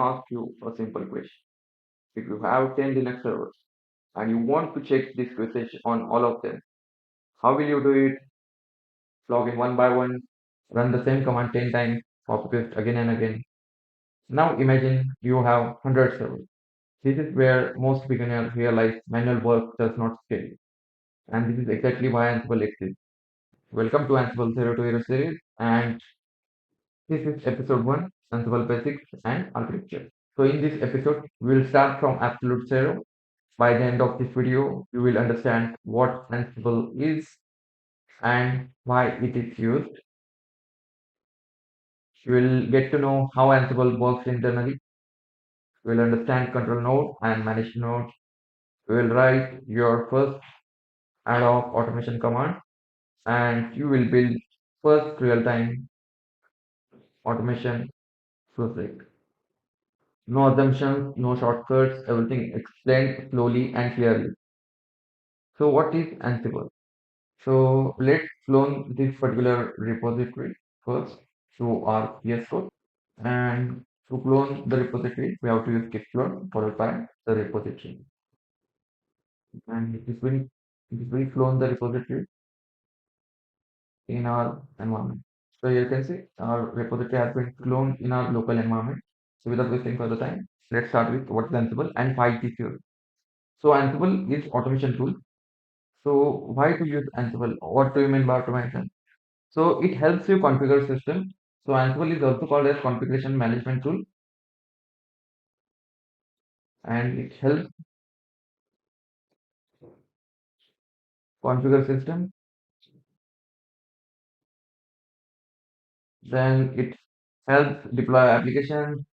ask you a simple question. If you have 10 Linux servers and you want to check this usage on all of them, how will you do it? Log in one by one, run the same command 10 times, copy paste again and again. Now imagine you have 100 servers. This is where most beginners realize manual work does not scale. And this is exactly why Ansible exists. Welcome to Ansible 0 to Hero series, and this is episode 1, Ansible Basics and Architecture. So in this episode, we will start from absolute zero. By the end of this video, you will understand what Ansible is and why it is used. You will get to know how Ansible works internally. You will understand control node and manage node. You will write your first ad-hoc automation command, and you will build first real-time automation project. No assumptions, no shortcuts, everything explained slowly and clearly. So what is Ansible? So let's clone this particular repository first through our VS Code. And to clone the repository, we have to use git clone followed by the repository. And it will clone the repository in our environment. So you can see our repository has been cloned in our local environment. So without wasting further time, let's start with what is Ansible and why it is used. So Ansible is automation tool. So why to use Ansible? What do you mean by automation? So it helps you configure system. So Ansible is also called as configuration management tool, and it helps configure system. Then it helps deploy applications.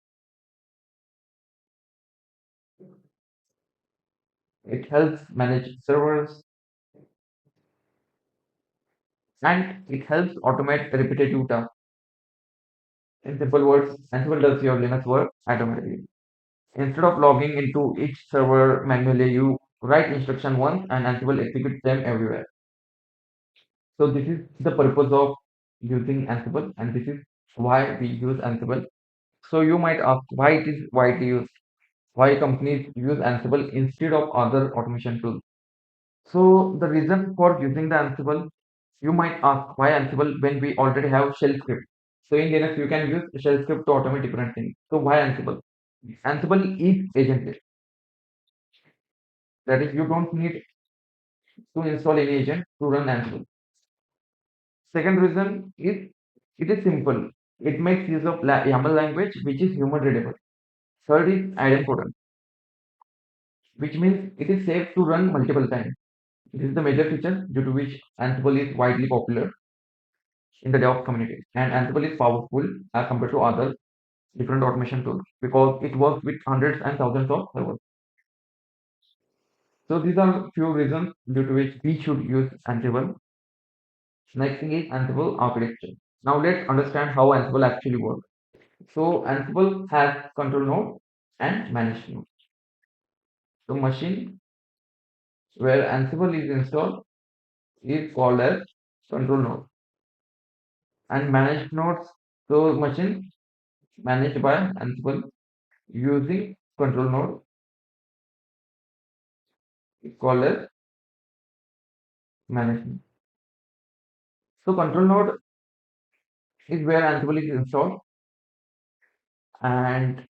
It helps manage servers, and it helps automate repetitive tasks. In simple words, Ansible does your Linux work automatically. Instead of logging into each server manually, you write instruction once and Ansible executes them everywhere. So this is the purpose of using Ansible, and this is why we use Ansible. So you might ask why it is widely used, why companies use Ansible instead of other automation tools. So the reason for using the Ansible, you might ask why Ansible when we already have shell script. So in Linux you can use shell script to automate different things. So why Ansible? Ansible is agentless. That is, you don't need to install any agent to run Ansible. Second reason is it is simple. It makes use of YAML language which is human readable. Third is idempotent, which means it is safe to run multiple times. This is the major feature due to which Ansible is widely popular in the DevOps community. And Ansible is powerful as compared to other different automation tools because it works with hundreds and thousands of servers. So these are few reasons due to which we should use Ansible. Next thing is Ansible architecture. Now let's understand how Ansible actually works. So Ansible has control node and manage node. The machine where Ansible is installed is called as control node, and managed nodes, so machine managed by Ansible using control node is called as management. So control node is where Ansible is installed, and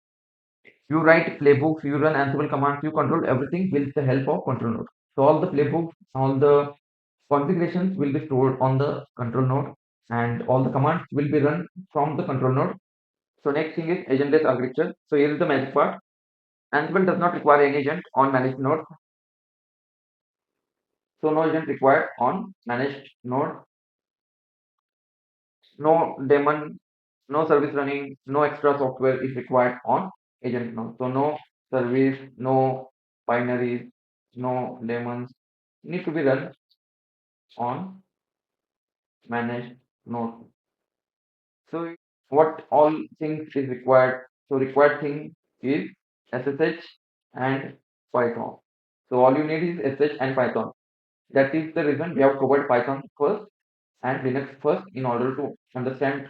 you write playbooks, you run Ansible commands, you control everything with the help of control node. So all the playbooks, all the configurations will be stored on the control node, and all the commands will be run from the control node. So next thing is agentless architecture. So here is the magic part. Ansible does not require any agent on managed node. So no agent required on managed node, no daemon, no service running, no extra software is required on agent node. So no service, no binaries, no daemons need to be run on managed node. So what all things is required? So required thing is SSH and Python. So all you need is SSH and Python. That is the reason we have covered Python first and Linux first in order to understand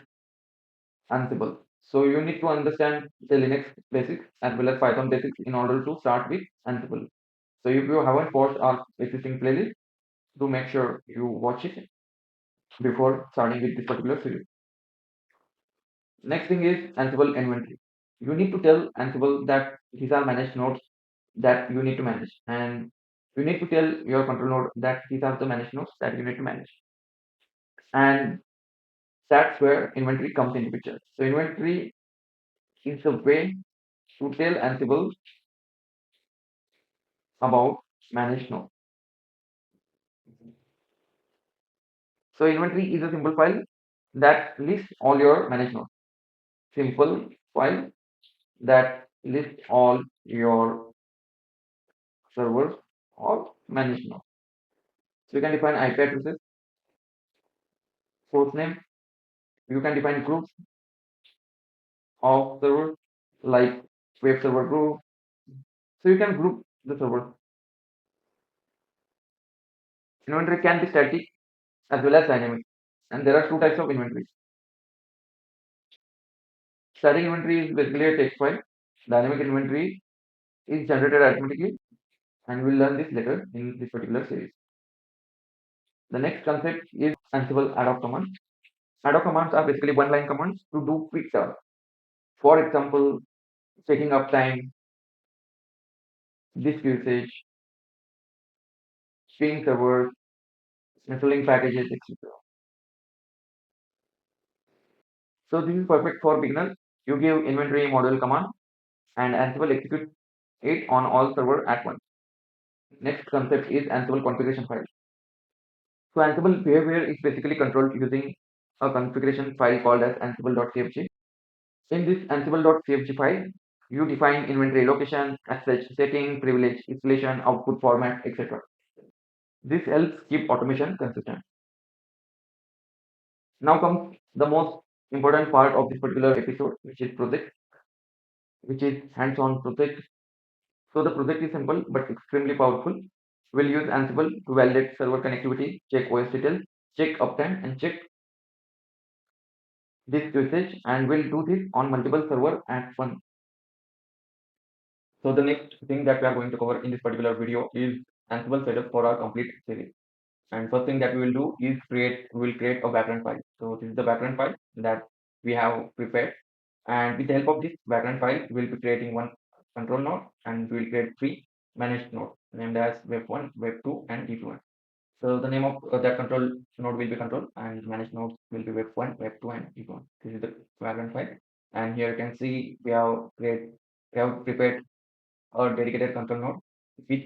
Ansible. So you need to understand the Linux basics as well as Python basics in order to start with Ansible. So if you haven't watched our existing playlist, do make sure you watch it before starting with this particular series. Next thing is Ansible inventory. You need to tell Ansible that these are managed nodes that you need to manage, and you need to tell your control node that these are the managed nodes that you need to manage. And that's where inventory comes into picture. So inventory is a way to tell Ansible about managed node. So inventory is a simple file that lists all your managed nodes. Simple file that lists all your servers or managed nodes. So you can define IP addresses, source name. You can define groups of servers like web server group. So you can group the servers. Inventory can be static as well as dynamic. And there are two types of inventory. Static inventory is basically a text file. Dynamic inventory is generated automatically, and we'll learn this later in this particular series. The next concept is Ansible ad-hoc commands. Ad-hoc commands are basically one-line commands to do quick tasks. For example, checking uptime, disk usage, streaming servers, installing packages, etc. So this is perfect for beginners. You give inventory module command and Ansible executes it on all server at once. Next concept is Ansible configuration file. So Ansible behavior is basically controlled using a configuration file called as ansible.cfg. In this ansible.cfg file, you define inventory location, access setting, privilege, installation, output format, etc. This helps keep automation consistent. Now comes the most important part of this particular episode, which is project, which is hands-on project. So the project is simple but extremely powerful. We'll use Ansible to validate server connectivity, check OS details, check uptime, and check disk usage, and we'll do this on multiple server at once. So the next thing that we are going to cover in this particular video is Ansible setup for our complete series. And first thing that we will do is we will create a background file. So this is the background file that we have prepared. And with the help of this background file, we'll be creating one control node and we'll create three managed nodes named as web1, web2, and db1. So the name of that control node will be control and managed nodes will be web1, web2, and db1. This is the background file. And here you can see we have prepared a dedicated control node with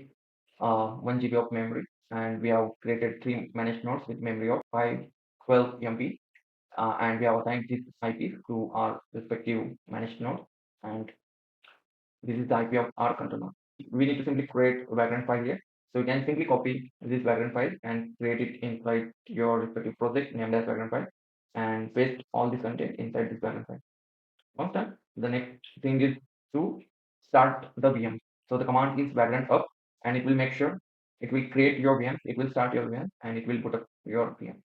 1 GB of memory, and we have created three managed nodes with memory of 512 MB, and we have assigned these IPs to our respective managed node, and this is the IP of our control node. We need to simply create a background file here. So you can simply copy this background file and create it inside your respective project named as background file and paste all this content inside this background file. Once done, the next thing is to start the VM. So the command is vagrant up, and it will make sure it will create your VM, it will start your VM, and it will put up your VM.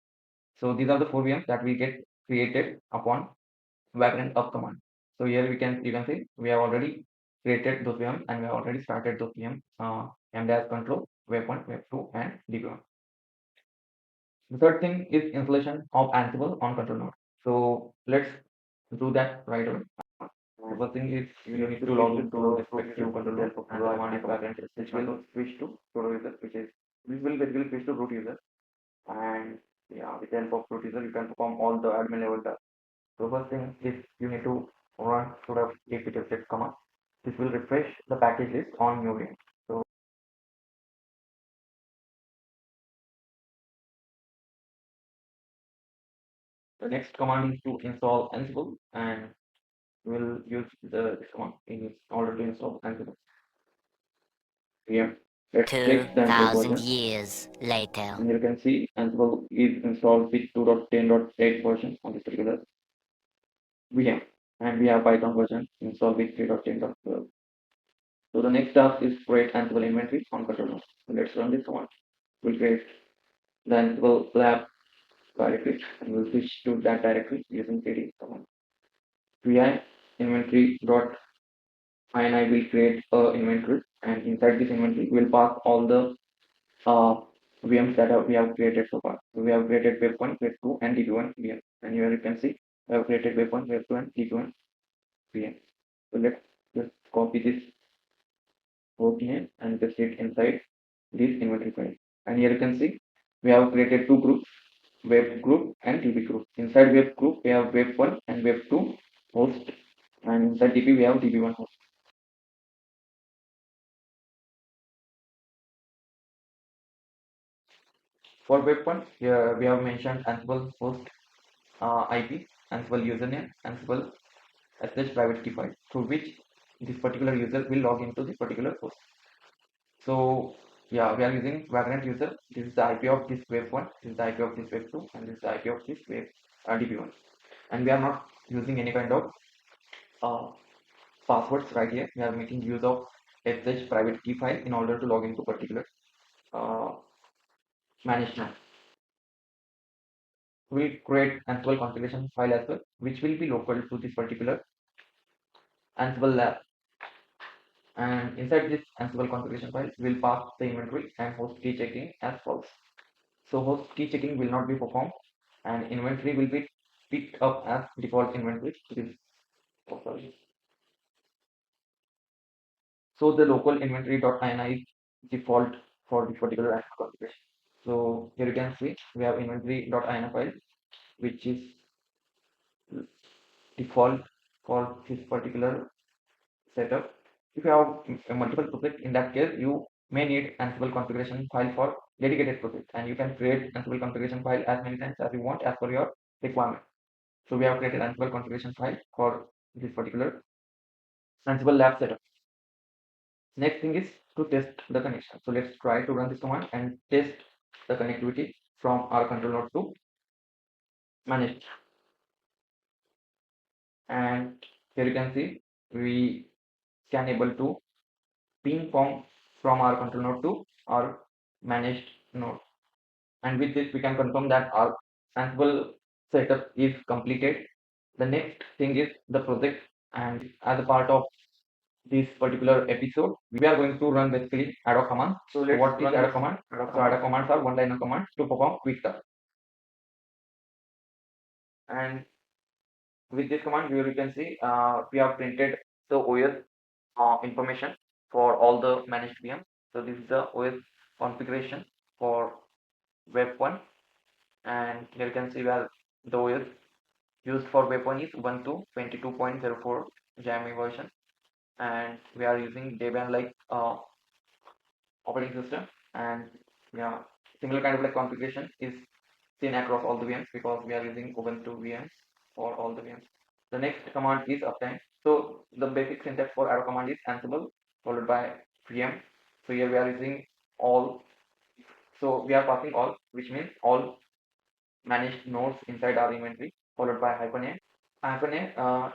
So these are the four VMs that we get created upon vagrant up command. So here you can see we have already created those VMs and we have already started those VMs and as control web 1, web 2, and db1. The third thing is installation of Ansible on control node. So let's do that right away. First thing is you need to log into the respective control node and command is backend, which will switch to root user, which will basically switch to root user. And yeah, with the help of root user, you can perform all the admin level tasks. So first thing is you need to run sort of apt-get command. This will refresh the package list on your VM. So the next command is to install Ansible, and we'll use this command in order to install Ansible. Yeah, let's click the Ansible 2,000 version. years later. And you can see Ansible is installed with 2.10.8 version on this particular VM, and we have Python version installed with 3.10.12. So the next task is create Ansible inventory on control node. So let's run this command. We'll create the Ansible lab directory and we'll switch to that directory using cd command. vi inventory dot ini will create a inventory, and inside this inventory we'll pass all the uh, VMs that we have created so far. So we have created web 1, web 2, and DB1 VM. And here you can see we have created web 1, web 2, and DB1 VM. So let's just copy this code name and paste it inside this inventory file. And here you can see we have created two groups, web group and DB group. Inside web group we have web 1 and web 2 host, and inside DB we have DB1 host. For web 1, here we have mentioned Ansible host IP, Ansible username, Ansible sh private key file through which this particular user will log into this particular host. So yeah, we are using Vagrant user. This is the IP of this web 1, this is the IP of this web 2, and this is the IP of this web DB1. And we are not using any kind of uh, passwords right here. We are making use of sh private key file in order to log into particular uh, management. We'll create Ansible configuration file as well, which will be local to this particular Ansible lab. And inside this Ansible configuration file, we'll pass the inventory and host key checking as false. So host key checking will not be performed, and inventory will be picked up as default inventory. Oh, sorry. So the local inventory.ini is default for this particular Ansible configuration. So here you can see we have inventory.ini file, which is default for this particular setup. If you have a multiple projects, in that case, you may need Ansible configuration file for dedicated project, and you can create Ansible configuration file as many times as you want as per your requirement. So we have created Ansible configuration file for this particular Ansible lab setup. Next thing is to test the connection. So let's try to run this command and test the connectivity from our control node to manage. And here you can see we can able to ping pong from our control node to our managed node. And with this, we can confirm that our Ansible setup is completed. The next thing is the project, and as a part of this particular episode, we are going to run basically ad-hoc command. So what is ad-hoc command? So ad-hoc commands are one-liner commands to perform quick tasks. And with this command, here you can see we have printed the OS information for all the managed VMs. So this is the OS configuration for web 1, and here you can see where the OS used for web 1 is Ubuntu 22.04 JME version, and we are using Debian like operating system. And yeah, similar kind of like configuration is seen across all the VMs because we are using Ubuntu VMs for all the VMs. The next command is uptime. So the basic syntax for arrow command is Ansible followed by VM. So here we are using all. So we are passing all, which means all managed nodes inside our inventory followed by hyphen a. Hyphen a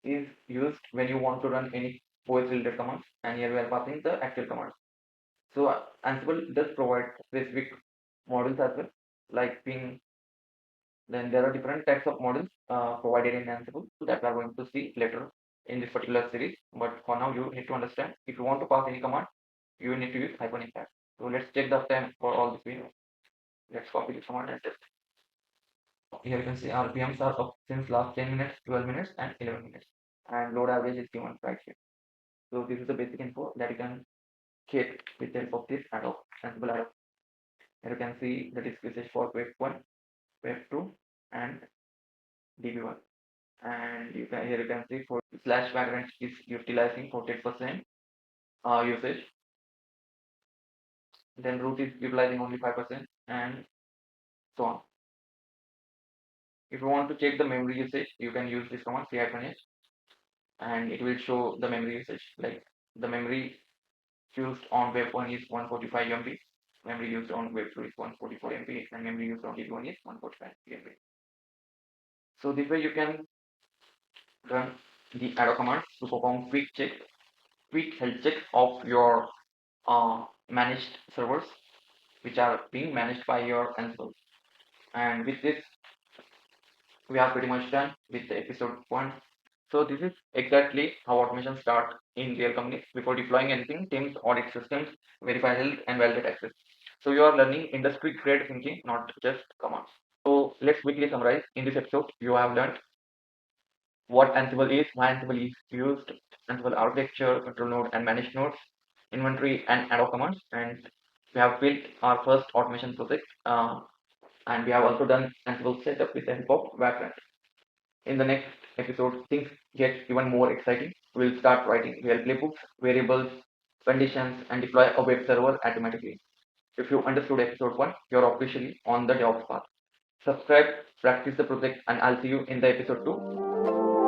is used when you want to run any OS related commands, and here we are passing the actual commands. So Ansible does provide specific models as well, like ping. Then there are different types of models provided in Ansible that we are going to see later in this particular series. But for now, you need to understand if you want to pass any command, you need to use hyphen impact. So let's check the uptime for all the PMs. Let's copy the command and test. Here you can see our PMs are up since last 10 minutes, 12 minutes, and 11 minutes. And load average is given right here. So this is the basic info that you can check with the help of this ad-hoc, Ansible ad-hoc. Here you can see the disk usage for web 1, web 2, and DB1. And here you can see for slash vagrant is utilizing 48% usage. Then root is utilizing only 5%, and so on. If you want to check the memory usage, you can use this command c-h, and it will show the memory usage. Like the memory used on web 1 is 145 MB, memory used on web 2 is 144 MB, and memory used on DB1 is 145 MB. So this way you can run the arrow command to perform quick health check of your managed servers, which are being managed by your Ansible. And with this, we are pretty much done with the episode 1. So this is exactly how automation start in real companies. Before deploying anything, teams audit systems, verify health, and validate access. So you are learning industry grade thinking, not just commands. So let's quickly summarize. In this episode, you have learned what Ansible is, why Ansible is used, Ansible architecture, control node and manage nodes, inventory and ad-hoc commands, and we have built our first automation project, and we have also done Ansible setup with the help of Vagrant. In the next episode, things get even more exciting. We'll start writing real playbooks, variables, conditions, and deploy a web server automatically. If you understood episode 1, you're officially on the DevOps path. Subscribe, practice the project, and I'll see you in the episode 2.